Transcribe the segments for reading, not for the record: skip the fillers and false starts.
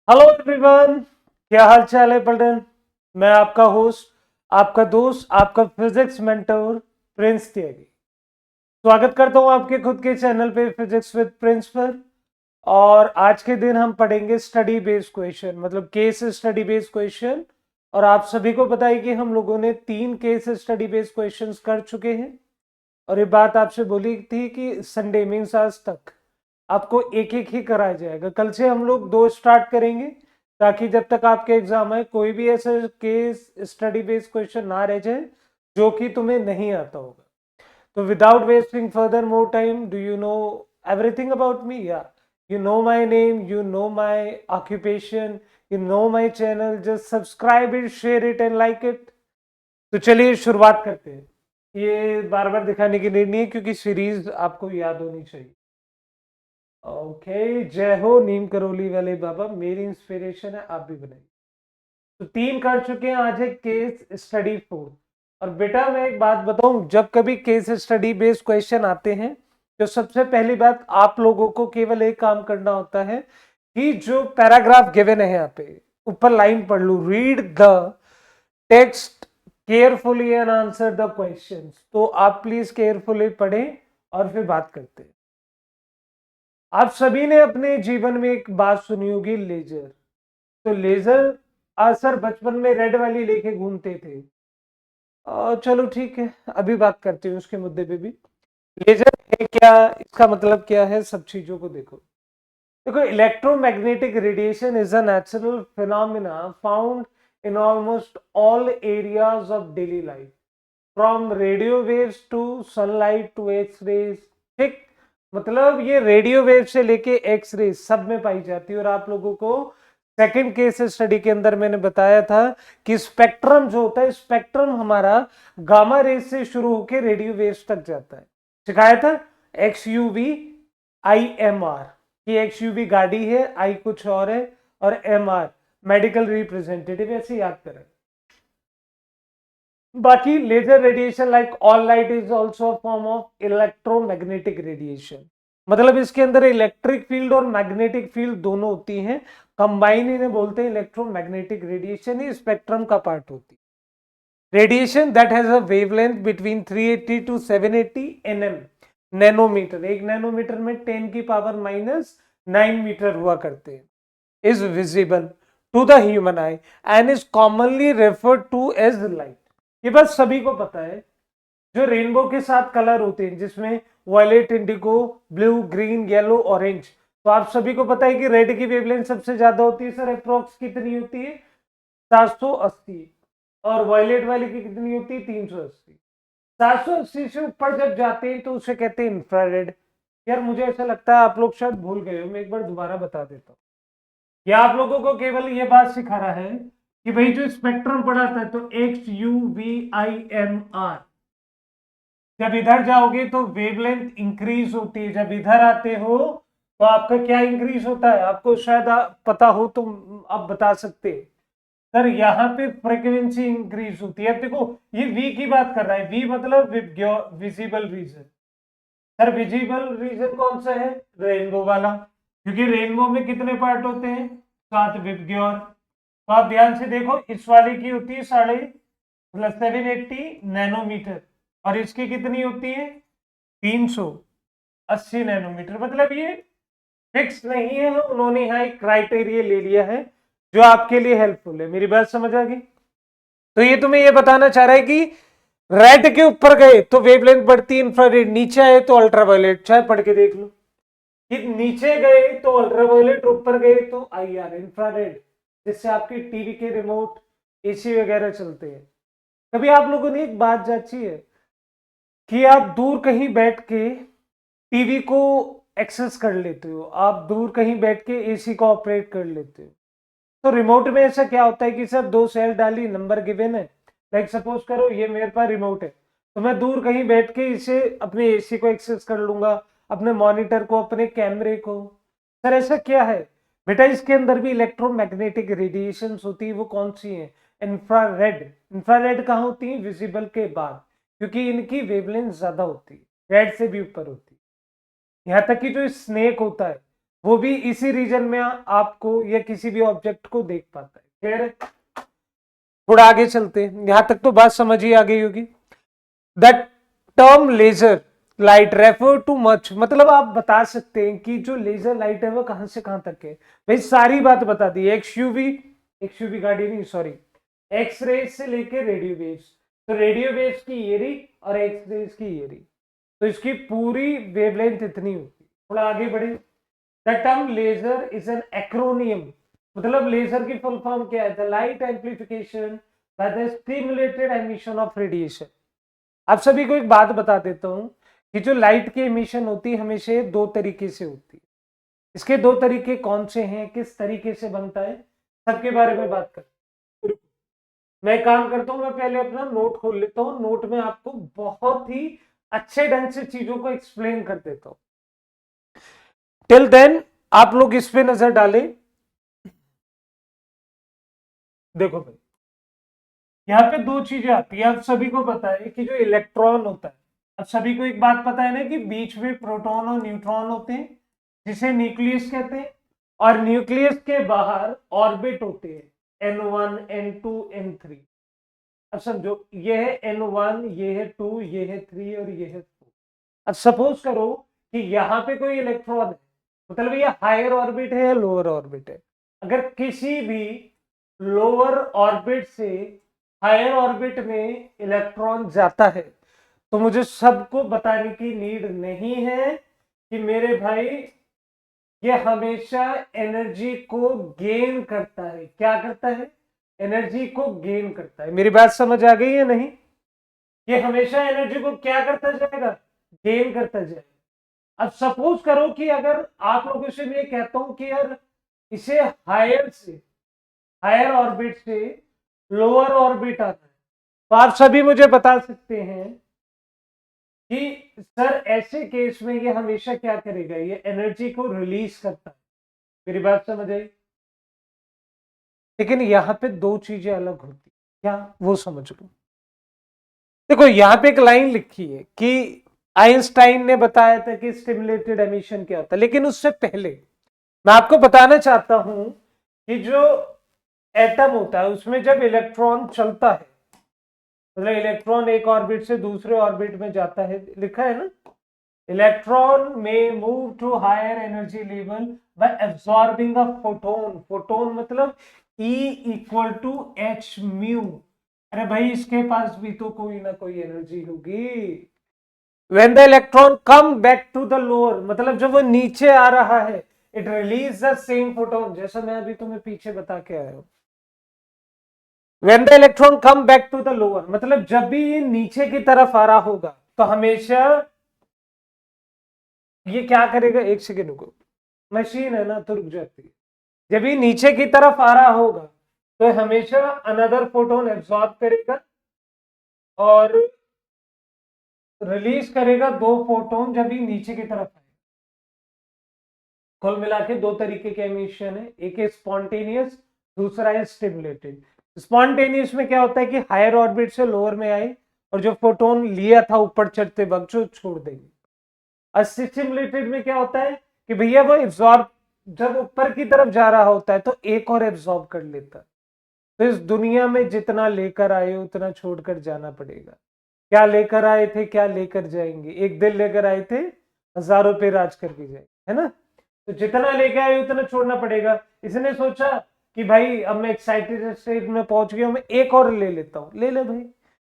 Hello everyone, क्या हाल चाल है पलटन। मैं आपका होस्ट, आपका दोस्त, आपका फिजिक्स मेंटर प्रिंस त्यागी स्वागत करता हूं आपके खुद के चैनल पे फिजिक्स विद प्रिंस पर। और आज के दिन हम पढ़ेंगे स्टडी बेस्ड क्वेश्चन, मतलब केस स्टडी बेस्ड क्वेश्चन। और आप सभी को पता है कि हम लोगों ने 3 केस स्टडी बेस्ड क्वेश्चंस कर चुके हैं। और ये बात आपसे बोली थी कि संडे मीन्स आज तक आपको एक एक ही कराया जाएगा। कल से हम लोग 2 स्टार्ट करेंगे, ताकि जब तक आपके एग्जाम है कोई भी ऐसे केस स्टडी बेस्ड क्वेश्चन ना रह जाए जो कि तुम्हें नहीं आता होगा। तो without wasting further more time, do you know everything about me? या you know my name, you know my occupation, you know my channel, just subscribe it, share it and like it. तो चलिए शुरुआत करते हैं। ये बार बार दिखाने की need नहीं है, क्योंकि सीरीज आपको याद होनी चाहिए। ओके, जय हो नीम करोली वाले बाबा, मेरी इंस्पिरेशन है, आप भी बनाइए। तो 3 कर चुके हैं, आज है केस स्टडी 4। और बेटा मैं एक बात बताऊं, जब कभी केस स्टडी बेस्ड क्वेश्चन आते हैं तो सबसे पहली बात आप लोगों को केवल एक काम करना होता है कि जो पैराग्राफ गिवन है यहाँ पे ऊपर लाइन पढ़ लू, read the text carefully and answer the questions. तो आप प्लीज केयरफुली पढ़ें और फिर बात करते हैं। आप सभी ने अपने जीवन में एक बात सुनी होगी, लेजर। तो लेजर सर बचपन में रेड वाली लेके घूमते थे। चलो ठीक है, अभी बात करते हैं उसके मुद्दे पे भी। लेजर है क्या, इसका मतलब क्या है, सब चीजों को देखो। देखो, electromagnetic radiation is a natural phenomena found in almost all areas of daily life, from radio waves to sunlight to X rays. ठीक, मतलब ये रेडियो वेव से लेके एक्स रेज सब में पाई जाती है। और आप लोगों को सेकंड केस स्टडी के अंदर मैंने बताया था कि स्पेक्ट्रम जो होता है, स्पेक्ट्रम हमारा गामा रेज से शुरू होकर रेडियो वेव्स तक जाता है। सिखाया था X U V I M R, कि एक्स यू वी गाड़ी है, आई कुछ और है, और एम आर मेडिकल रिप्रेजेंटेटिव, ऐसे याद करें। बाकी laser radiation like all light is also form of electromagnetic radiation, मतलब इसके अंदर इलेक्ट्रिक फील्ड और मैग्नेटिक फील्ड दोनों होती हैं, कंबाइन इन्हें बोलते हैं इलेक्ट्रोमैग्नेटिक रेडिएशन। ही स्पेक्ट्रम का पार्ट होती है। Radiation that has a wavelength between 380 to 780 nm, nanometre. एक नैनोमीटर में 10 की पावर माइनस 9 मीटर हुआ करते हैं, is visible to the human eye and is commonly referred to as light। ये बस सभी को पता है। जो रेनबो के 7 कलर होते हैं, जिसमें violet, indigo, blue, green, yellow, orange, तो आप सभी को पता है कि रेड की वेवलेंथ सबसे ज्यादा होती है सर, अप्रोक्स कितनी होती है? 780। और वायलेट वाली की कितनी होती है? 380। 780 से ऊपर जब जाते हैं तो उसे कहते हैं इंफ्रारेड। यार मुझे ऐसा लगता है आप लोग शायद भूल गए हो, मैं एक बार दोबारा बता देता हूँ। या आप लोगों को केवल ये बात सिखा रहा है कि भाई जो स्पेक्ट्रम पढ़ाता है तो X U V I M R, जब इधर जाओगे तो वेवलेंथ इंक्रीज होती है, जब इधर आते हो तो आपका क्या इंक्रीज होता है, आपको शायद पता हो तो आप बता सकते हैं। सर यहाँ पे फ्रीक्वेंसी इंक्रीज होती है। देखो ये वी की बात कर रहा है, वी मतलब visible region. Sir visible region कौन सा है? रेनबो वाला, क्योंकि रेनबो में कितने पार्ट होते हैं? 7 विबग्योर। तो आप ध्यान से देखो, इस वाले की होती है 780 नैनोमीटर, और इसकी कितनी होती है? 380 नैनोमीटर। मतलब ये फिक्स नहीं है, उन्होंने यहाँ एक क्राइटेरिया ले लिया है जो आपके लिए हेल्पफुल है। मेरी बात समझ आ गई? तो ये तुम्हें ये बताना चाह रहा है कि रेड के ऊपर गए तो वेवलेंथ बढ़ती है इंफ्रारेड, नीचे आए तो अल्ट्रावायलेट। चाहे पढ़ के देख लो कि नीचे गए तो अल्ट्रावायलेट, ऊपर गए तो आईआर, इंफ्रारेड, जिससे आपकी टीवी के रिमोट, एसी वगैरह चलते हैं। कभी आप लोगों ने एक बात जांची है कि आप दूर कहीं बैठ के टीवी को एक्सेस कर लेते हो, आप दूर कहीं बैठ के एसी को ऑपरेट कर लेते हो। तो रिमोट में ऐसा क्या होता है कि सर 2 सेल डाली, नंबर गिवन है, लाइक सपोज करो ये मेरे पास रिमोट है, तो मैं दूर कहीं बैठ के इसे अपने एसी को एक्सेस कर लूंगा, अपने मॉनिटर को, अपने कैमरे को। सर ऐसा क्या है बेटा, इसके अंदर भी इलेक्ट्रोमैग्नेटिक रेडिएशन होती है। वो कौन सी है? इंफ्रारेड। इंफ्रारेड कहाँ होती है? विजिबल के बाद, क्योंकि इनकी वेवलेंथ ज्यादा होती है, रेड से भी ऊपर होती है। यहाँ तक कि जो स्नेक होता है, वो भी इसी रीजन में आपको या किसी भी ऑब्जेक्ट को देख पाता है। फिर थोड़ा आगे चलते हैं, यहां तक तो बात समझ ही आ गई होगी। That term laser light refer to much, मतलब आप बता सकते हैं कि जो लेजर लाइट है वो कहां से कहां तक है। भाई सारी बात बता दी, एक्सयूवी गाड़ी नहीं, सॉरी, एक्स रेज से लेके रेडियो वेव्स, तो रेडियो वेव्स की ये री और एक्स रेज की ये री, तो इसकी पूरी वेवलेंथ इतनी होती है। थोड़ा आगे बढ़े। The term laser is an acronym, मतलब लेजर की फुल फॉर्म क्या है? The light amplification by the stimulated emission of radiation. आप सभी को एक बात बता देता हूं कि जो लाइट की एमिशन होती है हमेशा दो तरीके से होती है। इसके दो तरीके कौन से हैं, किस तरीके से बनता है, सबके बारे में बात कर। मैं काम करता हूं, मैं पहले अपना नोट खोल लेता हूं, नोट में आपको बहुत ही अच्छे ढंग से चीजों को एक्सप्लेन कर देता हूं। टिल देन आप लोग इस पे नजर डालें। देखो भाई, यहाँ पे दो चीजें आती है, आप सभी को पता है कि जो इलेक्ट्रॉन होता है, अब सभी को एक बात पता है ना कि बीच में प्रोटॉन और न्यूट्रॉन होते हैं जिसे न्यूक्लियस कहते हैं, और न्यूक्लियस के बाहर ऑर्बिट होते हैं N1 N2 N3। अब समझो, ये है N1, ये है 2, ये है 3 और ये है 4। अब सपोज करो कि यहाँ पे कोई इलेक्ट्रॉन है, मतलब ये हायर ऑर्बिट है या लोअर ऑर्बिट है। अगर किसी भी लोअर ऑर्बिट से हायर ऑर्बिट में इलेक्ट्रॉन जाता है तो मुझे सबको बताने की नीड नहीं है कि मेरे भाई ये हमेशा एनर्जी को गेन करता है। क्या करता है? एनर्जी को गेन करता है। मेरी बात समझ आ गई है नहीं? ये हमेशा एनर्जी को क्या करता जाएगा? गेन करता जाएगा। अब सपोज करो कि अगर आप लोगों से मैं कहता हूं कि यार इसे हायर ऑर्बिट से लोअर ऑर्बिट आता है, तो आप सभी मुझे बता सकते हैं कि सर ऐसे केस में ये हमेशा क्या करेगा? ये एनर्जी को रिलीज करता है। मेरी बात समझ आई? लेकिन यहां पे दो चीजें अलग होती, क्या वो समझ लो। देखो यहां पे एक लाइन लिखी है कि आइंस्टाइन ने बताया था कि स्टिमुलेटेड एमिशन क्या होता है, लेकिन उससे पहले मैं आपको बताना चाहता हूं कि जो एटम होता है उसमें जब इलेक्ट्रॉन चलता है, मतलब इलेक्ट्रॉन एक ऑर्बिट से दूसरे ऑर्बिट में जाता है, लिखा है ना, इलेक्ट्रॉन में move to higher energy level by absorbing a photon. Photon मतलब E equal to H mu. अरे भाई इसके पास भी तो कोई ना कोई एनर्जी होगी। When the electron come back to the lower, मतलब जब वो नीचे आ रहा है, it release the same photon, जैसा मैं अभी तुम्हें पीछे बता के आया हूं। When the electron come back to the lower, मतलब जब भी ये नीचे की तरफ आ रहा होगा तो हमेशा ये क्या करेगा? एक सेकेंड रुको, मशीन है ना तो रुक जाती है। जब ये नीचे की तरफ आ रहा होगा तो हमेशा अनदर फोटोन एब्सॉर्ब करेगा और रिलीज करेगा दो फोटोन जब ये नीचे की तरफ आए। कुल मिला के दो तरीके के एमिशन है, एक है स्पॉन्टेनियस, दूसरा है स्टिमुलेटेड। स्पॉन्टेनियस में क्या होता है कि हायर ऑर्बिट से लोअर में आए और जो फोटोन लिया था ऊपर चढ़ते वक्त जो छोड़ देंगे। और स्टिमुलेटेड में क्या होता है कि भैया वो एब्सॉर्ब, जब ऊपर की तरफ जा रहा होता है तो एक और एब्सॉर्ब कर लेता है। तो इस दुनिया में जितना लेकर आए उतना छोड़कर जाना पड़ेगा। क्या लेकर आए थे, क्या लेकर जाएंगे? एक दिन लेकर आए थे, हजारों पे राज करके जाएंगे, है ना? तो जितना लेके आए उतना छोड़ना पड़ेगा। इसने सोचा कि भाई अब मैं एक्साइटेड स्टेट में पहुंच गया हूं, मैं एक और ले लेता हूं। ले ले भाई।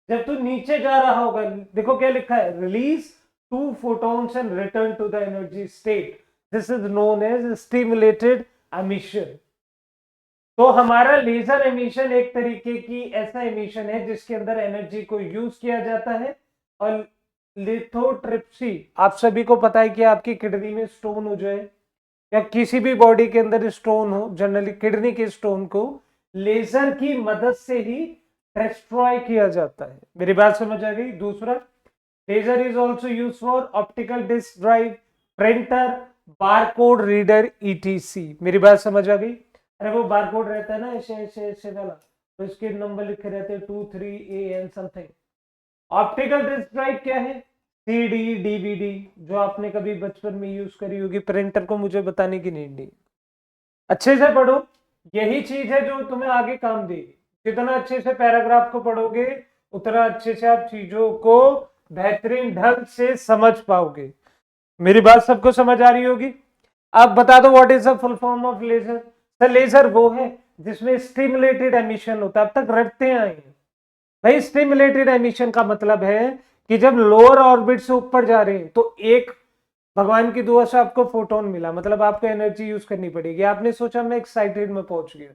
जब तू नीचे जा रहा होगा, देखो क्या लिखा है, release two photons and return to the energy state, this is known as stimulated emission. तो हमारा लेजर एमिशन एक तरीके की ऐसा एमिशन है जिसके अंदर एनर्जी को यूज किया जाता है। और लिथोट्रिप्सी, आप सभी को पता है कि आपकी किडनी में स्टोन हो जाए या किसी भी बॉडी के अंदर स्टोन हो, जनरली किडनी के स्टोन को लेजर की मदद से ही डिस्ट्रॉय किया जाता है। मेरी बात समझ आ गई? दूसरा, laser is also use for optical disc drive, printer, barcode reader E T C. मेरी बात समझ आ गई? अरे वो बारकोड रहता है ना ऐसे ऐसे ऐसे वाला, तो इसके नंबर लिखे रहते हैं 2 3 AN something. Optical disc drive क्या है? सीडी, डीवीडी, जो आपने कभी बचपन में यूज करी होगी, प्रिंटर को मुझे बताने की नीड नहीं। अच्छे से पढ़ो, यही चीज है जो तुम्हें आगे काम देगी। जितना अच्छे से पैराग्राफ को पढ़ोगे उतना अच्छे से आप चीजों को बेहतरीन ढंग से समझ पाओगे। मेरी बात सबको समझ आ रही होगी। आप बता दो what is the full form of laser. Sir laser वो है जिसमें स्टिमुलेटेड एमिशन होता है। अब तक रटते आए हैं भाई, स्टिमुलेटेड एमिशन का मतलब है कि जब लोअर ऑर्बिट से ऊपर जा रहे हैं तो एक भगवान की दुआ से आपको फोटोन मिला, मतलब आपको एनर्जी यूज करनी पड़ेगी। आपने सोचा मैं एक्साइटेड में पहुंच गया,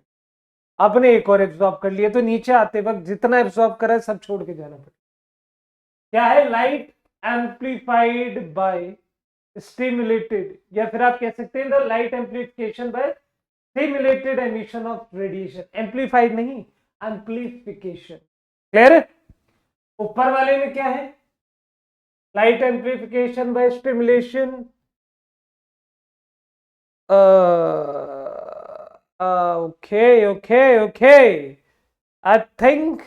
आपने एक और एब्जॉर्ब कर लिया, तो नीचे आते वक्त जितना एब्जॉर्ब करा है सब छोड़ के जाना पड़ेगा। क्या है? लाइट एम्प्लीफाइड बाय स्टिमुलेटेड, या फिर आप कह सकते हैं the light amplification by stimulated emission of radiation. Amplified नहीं, एम्प्लीफिकेशन। क्लियर है? ऊपर वाले में क्या है? Light amplification by stimulation. Okay, okay, okay. I think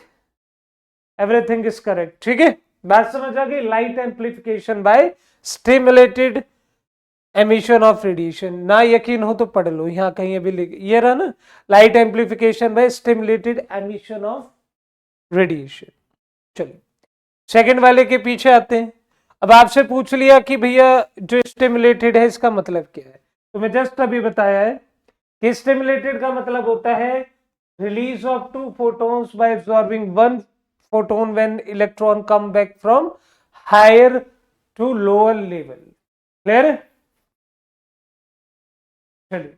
everything is correct. ठीक है, बात समझ आ गई? Light amplification by stimulated emission of radiation. ना यकीन हो तो पढ़ लो, यहाँ कहीं अभी लिख, ये रहा ना, light amplification by stimulated emission of radiation. चलो सेकंड वाले के पीछे आते हैं। अब आपसे पूछ लिया कि भैया जो स्टिमुलेटेड है इसका मतलब क्या है, तो मैं जस्ट अभी बताया है कि स्टिमुलेटेड का मतलब होता है release of two photons by absorbing one photon when electron come back from higher to lower level. Clear है? चलिए,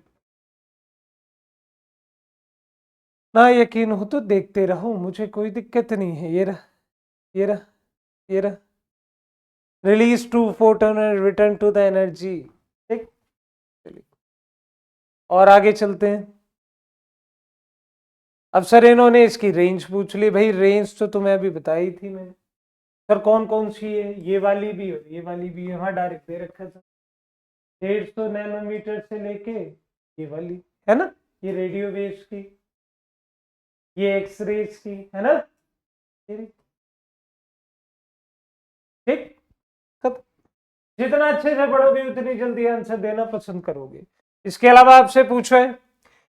ना यकीन हो तो देखते रहो, मुझे कोई दिक्कत नहीं है। ये रहा, ये रहा, ये रहा, release two photon and return to the energy. ठीक, चलिए और आगे चलते हैं। अब सर इन्होंने इसकी रेंज पूछ ली। भाई रेंज तो तुम्हें अभी बताई थी मैंने। सर कौन कौन सी है? ये वाली भी और ये वाली भी, यहाँ डायरेक्ट दे रखा था 150 नैनोमीटर से लेके ये वाली, है ना, ये रेडियो वेव्स की, ये एक्सरेज की, है ना। ठीक, कब जितना अच्छे से पढ़ोगे उतनी जल्दी आंसर देना पसंद करोगे। इसके अलावा आपसे पूछो है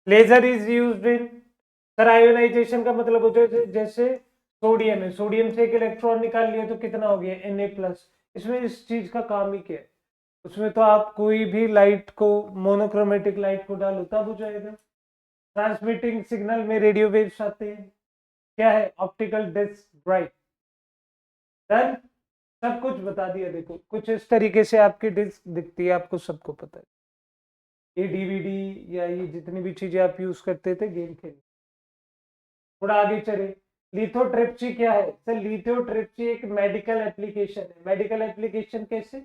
laser is used in, sir ionisation का मतलब होता है जैसे सोडियम है, सोडियम से एक इलेक्ट्रॉन निकाल लिया तो कितना हो गया Na+। इसमें इस चीज का काम ही क्या है? उसमें तो आप कोई भी लाइट को, मोनोक्रोमेटिक लाइट को डालो तब हो जाएगा। ट्रांसमिटिंग सिग्नल में रेडियो वेव्स आते हैं। क्या है? Optical disc bright. डन, सब कुछ बता दिया। देखो कुछ इस तरीके से आपकी डिस्क दिखती है, आपको सबको पता है। ये डीवीडी या ये जितनी भी चीजें आप यूज करते थे गेम खेलने। थोड़ा आगे चले, लिथोट्रिप्सी क्या है? सर लिथोट्रिप्सी एक मेडिकल एप्लीकेशन है। मेडिकल एप्लीकेशन कैसे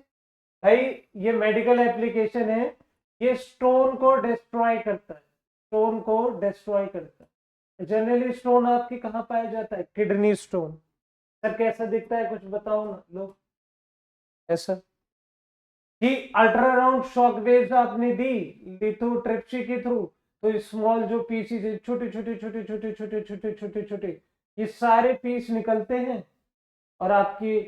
भाई? ये मेडिकल एप्लीकेशन है, ये स्टोन को डिस्ट्रॉय करता है, स्टोन को डिस्ट्रॉय करता है। जनरली स्टोन आपके कहाँ पाया जाता है? Kidney stone. सर कैसा दिखता है कुछ बताओ ना लोग। ऐसा कि अल्ट्रासाउंड शॉक वेव्स आपने दी लिथोट्रिप्सी के थ्रू, तो स्मॉल जो पीसीज है, छोटे छोटे छोटे छोटे छोटे छोटे छोटे छोटे, ये सारे पीस निकलते हैं और आपकी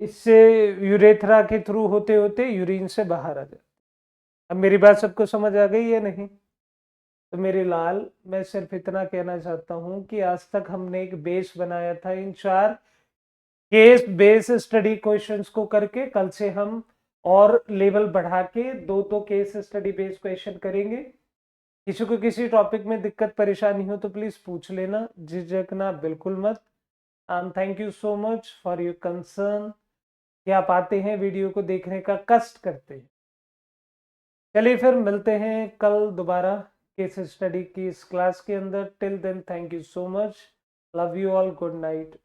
इससे यूरेथ्रा के थ्रू होते होते यूरिन से बाहर आ जाते। अब मेरी बात सबको समझ आ गई है नहीं? तो मेरे लाल, मैं सिर्फ इतना कहना चाहता हूं कि आज तक हमने एक बेस बनाया था इन 4 केस बेस स्टडी क्वेश्चंस को करके। कल से हम और लेवल बढ़ा के 2 केस स्टडी बेस्ड क्वेश्चन करेंगे। किसी को किसी टॉपिक में दिक्कत परेशानी हो तो प्लीज पूछ लेना, झिझकना बिल्कुल मत। Thank you so much for your concern कि आप आते हैं, वीडियो को देखने का कष्ट करते हैं। चलिए फिर मिलते हैं कल दोबारा केस स्टडी की इस क्लास के अंदर। Till then thank you so much, love you all, good night.